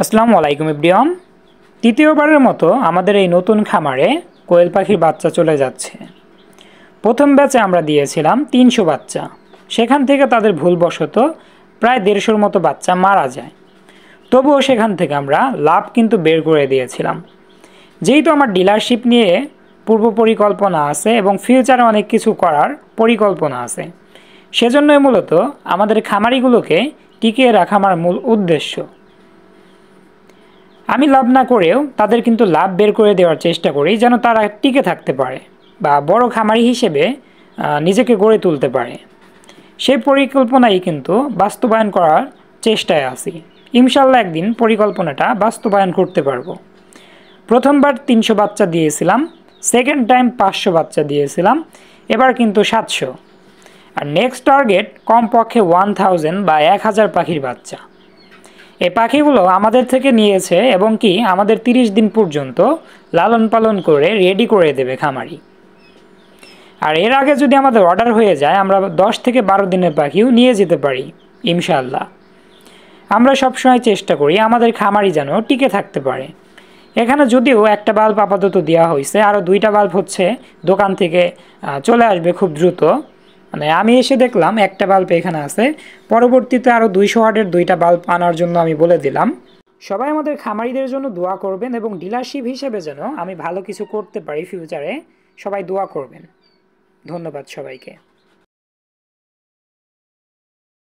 আসসালামু আলাইকুম এভরিওয়ান। তৃতীয়বারের মতো আমাদের এই নতুন খামারে কোয়েল পাখির বাচ্চা চলে যাচ্ছে। প্রথম ব্যাচে আমরা দিয়েছিলাম 300 বাচ্চা, সেখান থেকে তাদের ভুলবশত প্রায় 150-র মতো বাচ্চা মারা যায়। তবুও সেখান থেকে আমরা লাভ কিন্তু বের করে দিয়েছিলাম। যেহেতু আমার ডিলারশিপ নিয়ে পূর্ব পরিকল্পনা আছে এবং ফিউচারে অনেক কিছু করার পরিকল্পনা আছে, সেজন্যই মূলত আমাদের খামারিগুলোকে টিকিয়ে রাখা আমার মূল উদ্দেশ্য। আমি লাভ না করেও তাদের কিন্তু লাভ বের করে দেওয়ার চেষ্টা করি, যেন তারা টিকে থাকতে পারে বা বড় খামারি হিসেবে নিজেকে গড়ে তুলতে পারে। সেই পরিকল্পনাই কিন্তু বাস্তবায়ন করার চেষ্টায় আছি। ইনশাল্লাহ একদিন পরিকল্পনাটা বাস্তবায়ন করতে পারবো। প্রথমবার 300 বাচ্চা দিয়েছিলাম, সেকেন্ড টাইম 500 বাচ্চা দিয়েছিলাম, এবার কিন্তু 700। আর নেক্সট টার্গেট কমপক্ষে 1000 বা 1000 পাখির বাচ্চা। এই পাখিগুলো আমাদের থেকে নিয়েছে এবং কি আমাদের 30 দিন পর্যন্ত লালন পালন করে রেডি করে দেবে খামারি। আর এর আগে যদি আমাদের অর্ডার হয়ে যায়, আমরা 10 থেকে 12 দিনের পাখিও নিয়ে যেতে পারি ইনশাআল্লাহ। আমরা সবসময় চেষ্টা করি আমাদের খামারি যেন টিকে থাকতে পারে। এখানে যদিও একটা বাল্ব আপাতত দেওয়া হয়েছে, আরও 2টা বাল্ব হচ্ছে দোকান থেকে চলে আসবে খুব দ্রুত। মানে আমি এসে দেখলাম একটা বাল্ব এখানে আছে, পরবর্তীতে আরও 200 ওয়াটের 2টা বাল্ব আনার জন্য আমি বলে দিলাম। সবাই আমাদের খামারিদের জন্য দোয়া করবেন এবং ডিলারশিপ হিসেবে যেন আমি ভালো কিছু করতে পারি ফিউচারে, সবাই দোয়া করবেন। ধন্যবাদ সবাইকে।